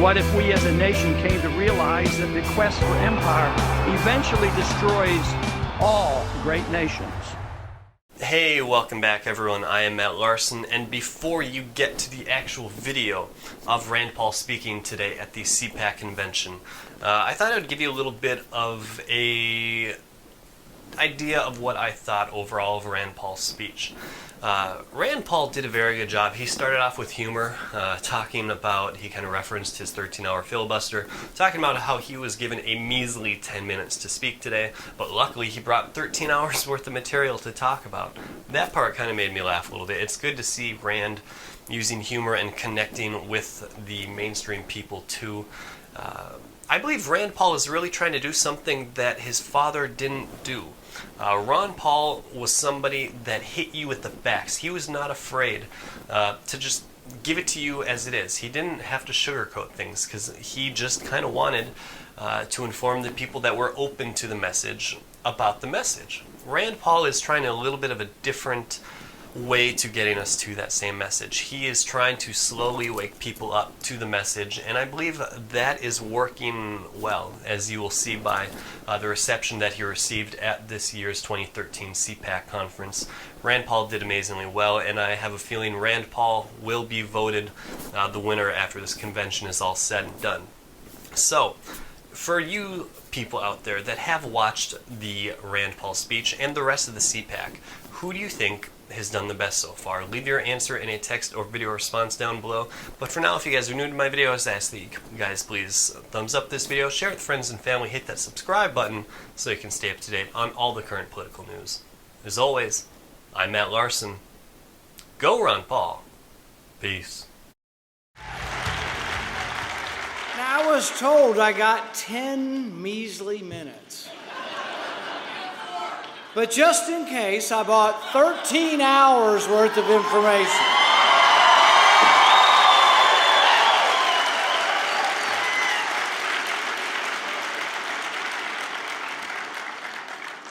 What if we as a nation came to realize that the quest for empire eventually destroys all great nations? Hey, welcome back everyone. I am Matt Larson, and before you get to the actual video of Rand Paul speaking today at the CPAC convention, I thought I would give you a little bit of a idea of what I thought overall of Rand Paul's speech. Rand Paul did a very good job. He started off with humor, talking about, he kind of referenced his 13-hour filibuster, talking about how he was given a measly 10 minutes to speak today, but luckily he brought 13 hours worth of material to talk about. That part kind of made me laugh a little bit. It's good to see Rand using humor and connecting with the mainstream people too. I believe Rand Paul is really trying to do something that his father didn't do. Ron Paul was somebody that hit you with the facts. He was not afraid to just give it to you as it is. He didn't have to sugarcoat things because he just kind of wanted to inform the people that were open to the message about the message. Rand Paul is trying a little bit of a different way to getting us to that same message. He is trying to slowly wake people up to the message, and I believe that is working well, as you will see by the reception that he received at this year's 2013 CPAC conference. Rand Paul did amazingly well, and I have a feeling Rand Paul will be voted the winner after this convention is all said and done. So, for you people out there that have watched the Rand Paul speech and the rest of the CPAC, who do you think has done the best so far? Leave your answer in a text or video response down below. But for now, if you guys are new to my videos, I ask that you guys please thumbs up this video, share it with friends and family, hit that subscribe button so you can stay up to date on all the current political news. As always, I'm Matt Larson. Go Ron Paul. Peace. Now, I was told I got 10 measly minutes. But just in case, I bought 13 hours worth of information.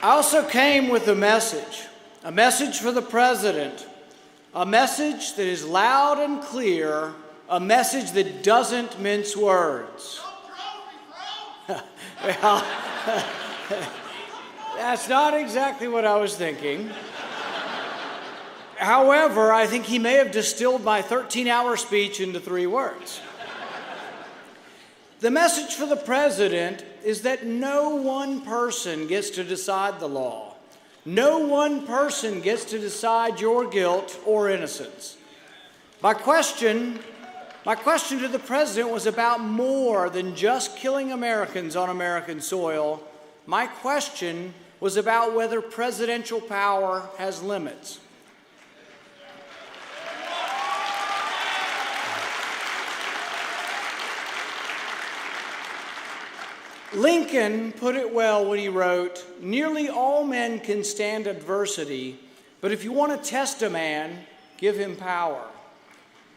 I also came with a message for the president, a message that is loud and clear, a message that doesn't mince words. Well, that's not exactly what I was thinking. However, I think he may have distilled my 13-hour speech into 3 words. The message for the president is that no one person gets to decide the law. No one person gets to decide your guilt or innocence. My question to the president was about more than just killing Americans on American soil. My question was about whether presidential power has limits. Lincoln put it well when he wrote, "Nearly all men can stand adversity, but if you want to test a man, give him power."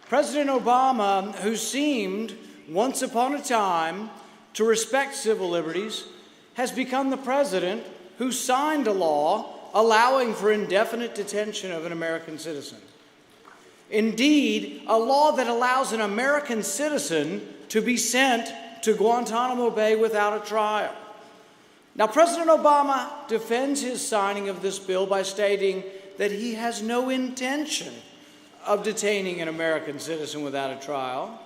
President Obama, who seemed, once upon a time, to respect civil liberties, has become the president who signed a law allowing for indefinite detention of an American citizen. Indeed, a law that allows an American citizen to be sent to Guantanamo Bay without a trial. Now, President Obama defends his signing of this bill by stating that he has no intention of detaining an American citizen without a trial.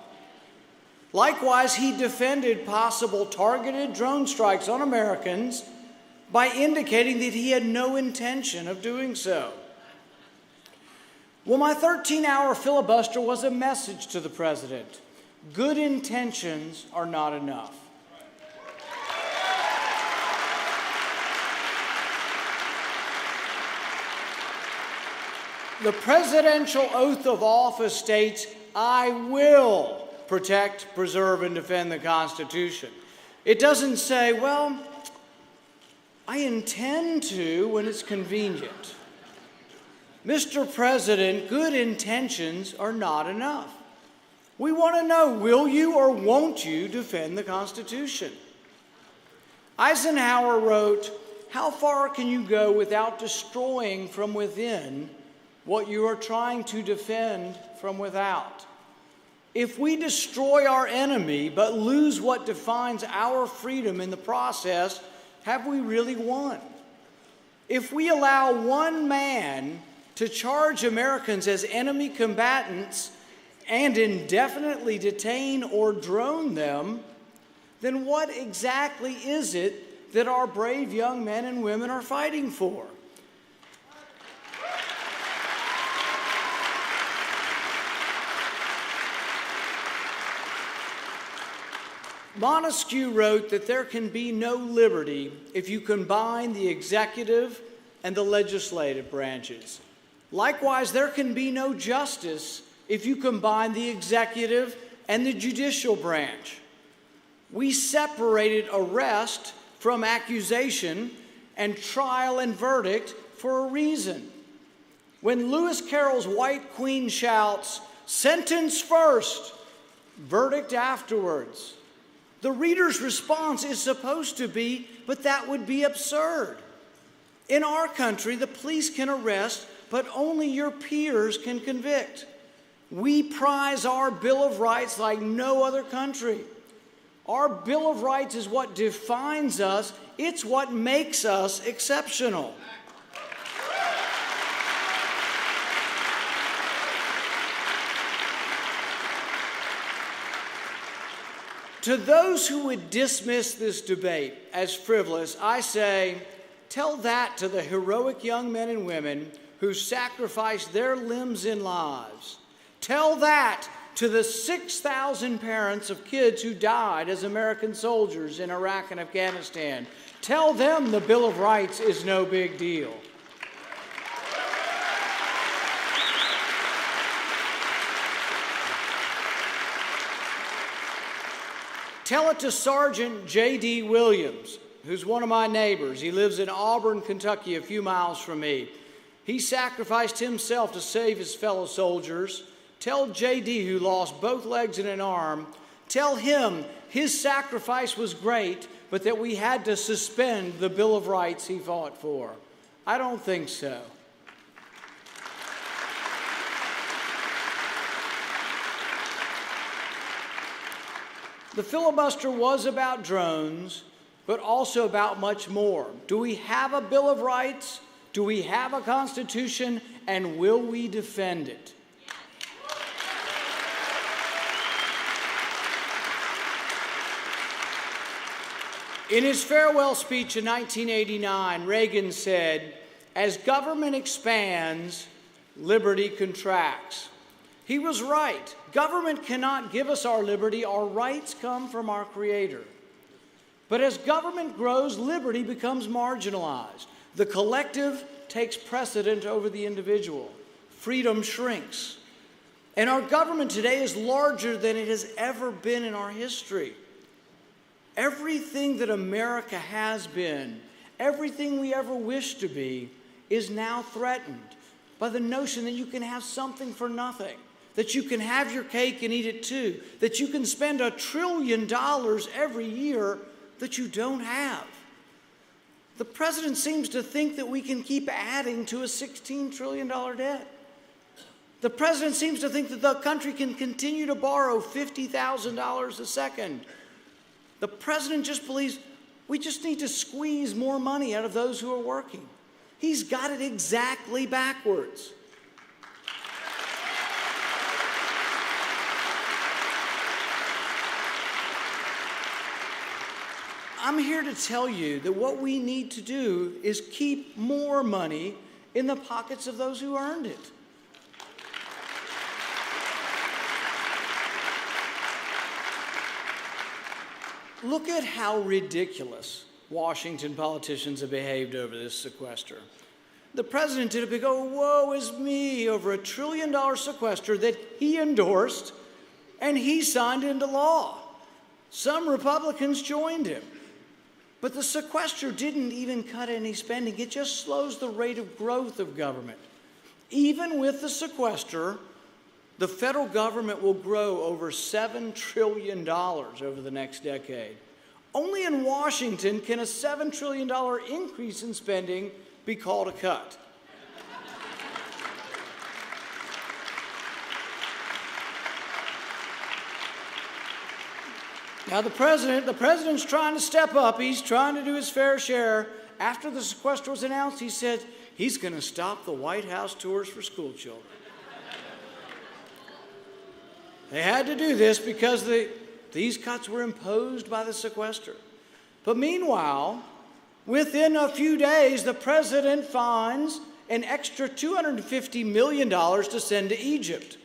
Likewise, he defended possible targeted drone strikes on Americans by indicating that he had no intention of doing so. Well, my 13-hour filibuster was a message to the president. Good intentions are not enough. The presidential oath of office states, "I will protect, preserve, and defend the Constitution." It doesn't say, well, I intend to when it's convenient. Mr. President, good intentions are not enough. We want to know, will you or won't you defend the Constitution? Eisenhower wrote, "How far can you go without destroying from within what you are trying to defend from without?" If we destroy our enemy but lose what defines our freedom in the process, have we really won? If we allow one man to charge Americans as enemy combatants and indefinitely detain or drone them, then what exactly is it that our brave young men and women are fighting for? Montesquieu wrote that there can be no liberty if you combine the executive and the legislative branches. Likewise, there can be no justice if you combine the executive and the judicial branch. We separated arrest from accusation and trial and verdict for a reason. When Lewis Carroll's White Queen shouts, "Sentence first, verdict afterwards," the reader's response is supposed to be, "But that would be absurd." In our country, the police can arrest, but only your peers can convict. We prize our Bill of Rights like no other country. Our Bill of Rights is what defines us. It's what makes us exceptional. To those who would dismiss this debate as frivolous, I say, tell that to the heroic young men and women who sacrificed their limbs and lives. Tell that to the 6,000 parents of kids who died as American soldiers in Iraq and Afghanistan. Tell them the Bill of Rights is no big deal. Tell it to Sergeant J.D. Williams, who's one of my neighbors. He lives in Auburn, Kentucky, a few miles from me. He sacrificed himself to save his fellow soldiers. Tell J.D., who lost both legs and an arm, tell him his sacrifice was great, but that we had to suspend the Bill of Rights he fought for. I don't think so. The filibuster was about drones, but also about much more. Do we have a Bill of Rights? Do we have a Constitution? And will we defend it? In his farewell speech in 1989, Reagan said, "As government expands, liberty contracts." He was right. Government cannot give us our liberty. Our rights come from our Creator. But as government grows, liberty becomes marginalized. The collective takes precedent over the individual. Freedom shrinks. And our government today is larger than it has ever been in our history. Everything that America has been, everything we ever wished to be, is now threatened by the notion that you can have something for nothing, that you can have your cake and eat it too, that you can spend $1 trillion every year that you don't have. The president seems to think that we can keep adding to a $16 trillion debt. The president seems to think that the country can continue to borrow $50,000 a second. The president just believes we just need to squeeze more money out of those who are working. He's got it exactly backwards. I'm here to tell you that what we need to do is keep more money in the pockets of those who earned it. Look at how ridiculous Washington politicians have behaved over this sequester. The president did a big, "Oh, woe is me," over $1 trillion sequester that he endorsed and he signed into law. Some Republicans joined him. But the sequester didn't even cut any spending. It just slows the rate of growth of government. Even with the sequester, the federal government will grow over $7 trillion over the next decade. Only in Washington can a $7 trillion increase in spending be called a cut. Now the president's trying to step up. He's trying to do his fair share. After the sequester was announced, he said he's going to stop the White House tours for school children. They had to do this because these cuts were imposed by the sequester. But meanwhile, within a few days, the president finds an extra $250 million to send to Egypt.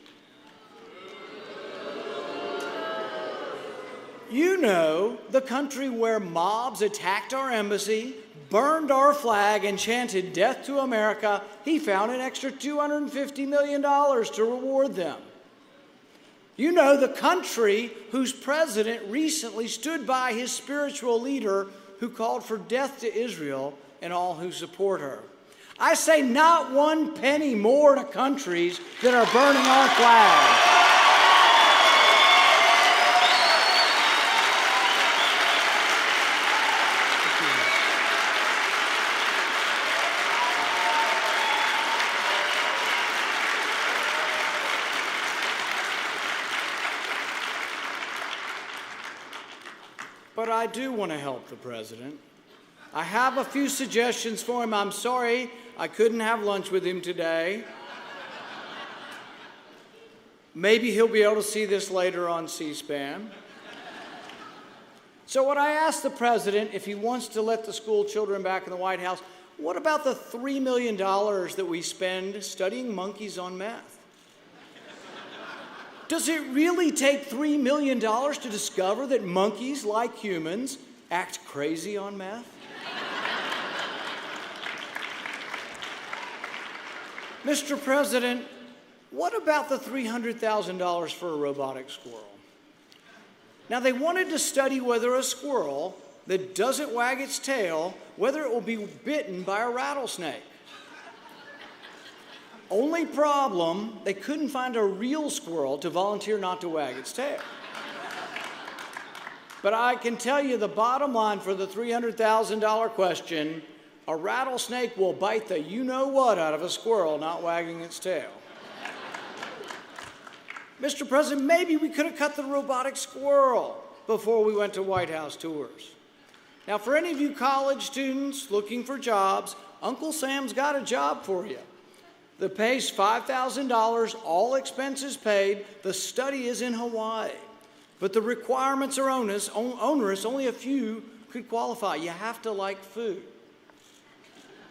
You know, the country where mobs attacked our embassy, burned our flag, and chanted death to America. He found an extra $250 million to reward them. You know, the country whose president recently stood by his spiritual leader who called for death to Israel and all who support her. I say not one penny more to countries that are burning our flag. But I do want to help the president. I have a few suggestions for him. I'm sorry I couldn't have lunch with him today. Maybe he'll be able to see this later on C-SPAN. So when I asked the president if he wants to let the school children back in the White House, what about the $3 million that we spend studying monkeys on meth? Does it really take $3 million to discover that monkeys, like humans, act crazy on meth? Mr. President, what about the $300,000 for a robotic squirrel? Now, they wanted to study whether a squirrel that doesn't wag its tail, whether it will be bitten by a rattlesnake. Only problem, they couldn't find a real squirrel to volunteer not to wag its tail. But I can tell you the bottom line for the $300,000 question, a rattlesnake will bite the you-know-what out of a squirrel not wagging its tail. Mr. President, maybe we could have cut the robotic squirrel before we went to White House tours. Now, for any of you college students looking for jobs, Uncle Sam's got a job for you. The pay's $5,000, all expenses paid. The study is in Hawaii. But the requirements are onerous. Only a few could qualify. You have to like food.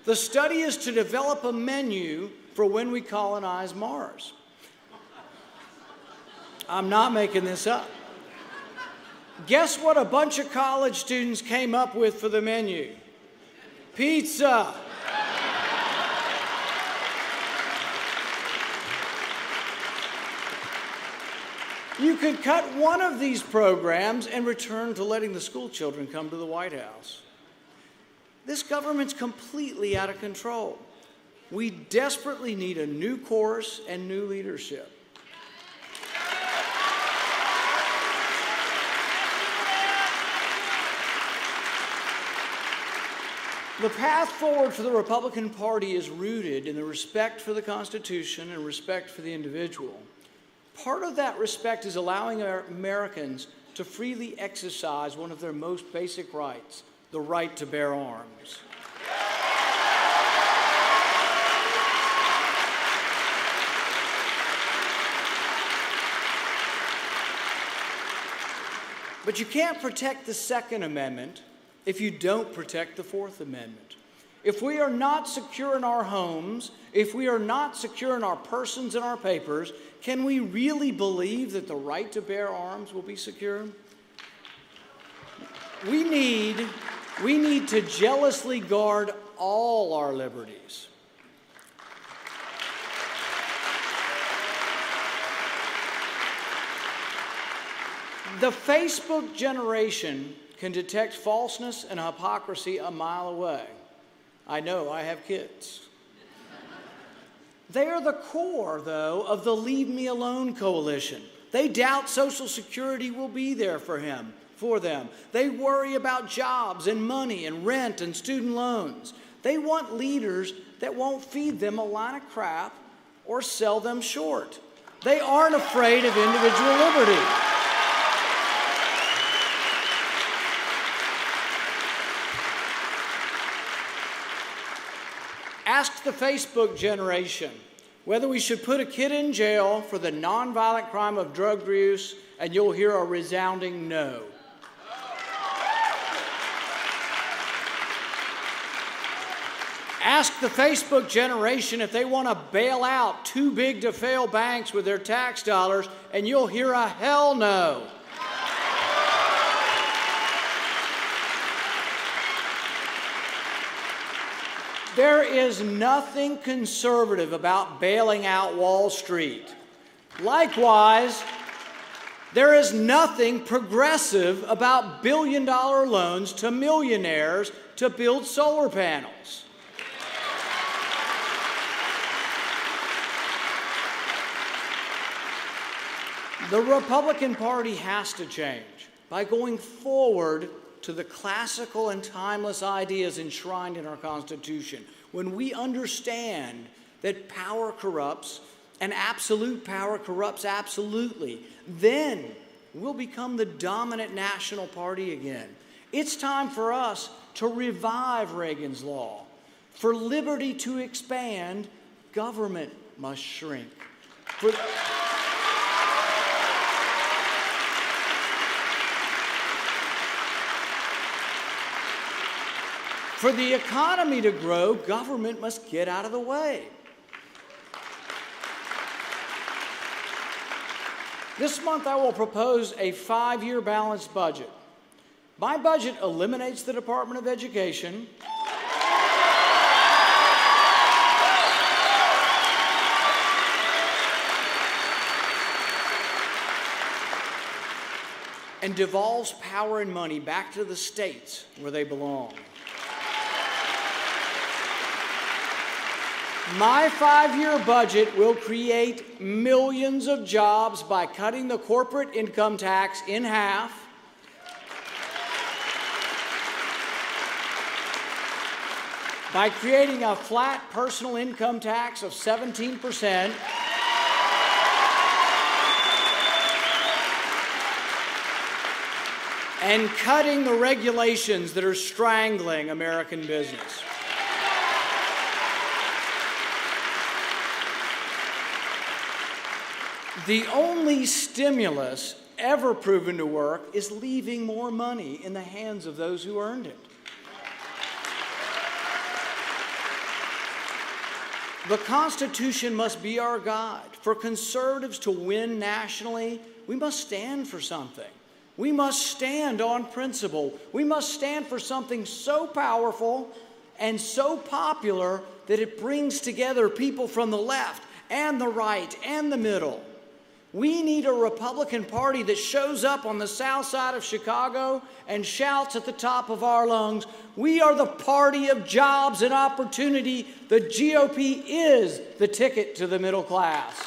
The study is to develop a menu for when we colonize Mars. I'm not making this up. Guess what a bunch of college students came up with for the menu? Pizza. You could cut one of these programs and return to letting the school children come to the White House. This government's completely out of control. We desperately need a new course and new leadership. The path forward for the Republican Party is rooted in the respect for the Constitution and respect for the individual. Part of that respect is allowing our Americans to freely exercise one of their most basic rights, the right to bear arms. But you can't protect the Second Amendment if you don't protect the Fourth Amendment. If we are not secure in our homes, if we are not secure in our persons and our papers, can we really believe that the right to bear arms will be secure? We need to jealously guard all our liberties. The Facebook generation can detect falseness and hypocrisy a mile away. I know, I have kids. They are the core, though, of the Leave Me Alone coalition. They doubt Social Security will be there for them. They worry about jobs and money and rent and student loans. They want leaders that won't feed them a line of crap or sell them short. They aren't afraid of individual liberty. Ask the Facebook generation whether we should put a kid in jail for the nonviolent crime of drug use, and you'll hear a resounding no. Ask the Facebook generation if they want to bail out too big to fail banks with their tax dollars, and you'll hear a hell no. There is nothing conservative about bailing out Wall Street. Likewise, there is nothing progressive about billion-dollar loans to millionaires to build solar panels. The Republican Party has to change by going forward to the classical and timeless ideas enshrined in our Constitution. When we understand that power corrupts and absolute power corrupts absolutely, then we'll become the dominant national party again. It's time for us to revive Reagan's law. For liberty to expand, government must shrink. For the economy to grow, government must get out of the way. This month I will propose a 5-year balanced budget. My budget eliminates the Department of Education, and devolves power and money back to the states where they belong. My 5-year budget will create millions of jobs by cutting the corporate income tax in half, by creating a flat personal income tax of 17%, and cutting the regulations that are strangling American business. The only stimulus ever proven to work is leaving more money in the hands of those who earned it. The Constitution must be our guide. For conservatives to win nationally, we must stand for something. We must stand on principle. We must stand for something so powerful and so popular that it brings together people from the left and the right and the middle. We need a Republican Party that shows up on the south side of Chicago and shouts at the top of our lungs, "We are the party of jobs and opportunity. The GOP is the ticket to the middle class."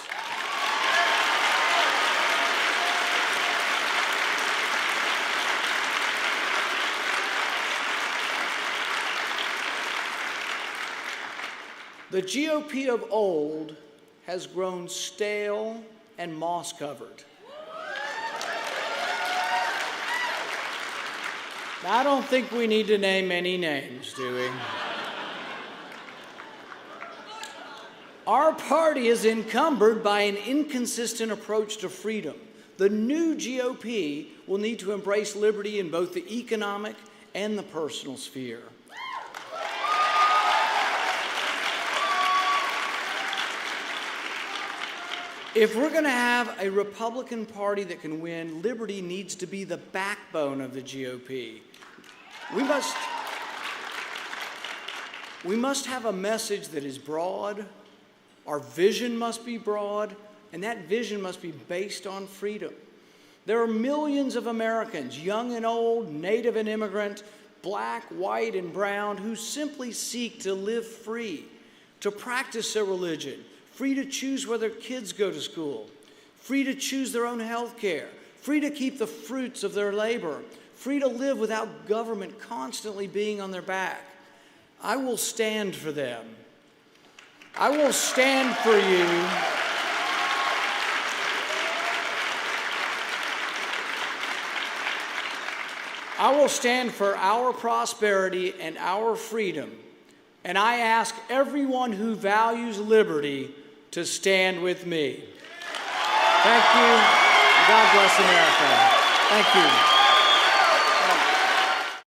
The GOP of old has grown stale and moss-covered. I don't think we need to name any names, do we? Our party is encumbered by an inconsistent approach to freedom. The new GOP will need to embrace liberty in both the economic and the personal sphere. If we're going to have a Republican Party that can win, liberty needs to be the backbone of the GOP. We must have a message that is broad. Our vision must be broad, and that vision must be based on freedom. There are millions of Americans, young and old, native and immigrant, black, white, and brown, who simply seek to live free, to practice their religion, free to choose where their kids go to school, free to choose their own health care, free to keep the fruits of their labor, free to live without government constantly being on their back. I will stand for them. I will stand for you. I will stand for our prosperity and our freedom. and I ask everyone who values liberty to stand with me. Thank you. God bless America. Thank you.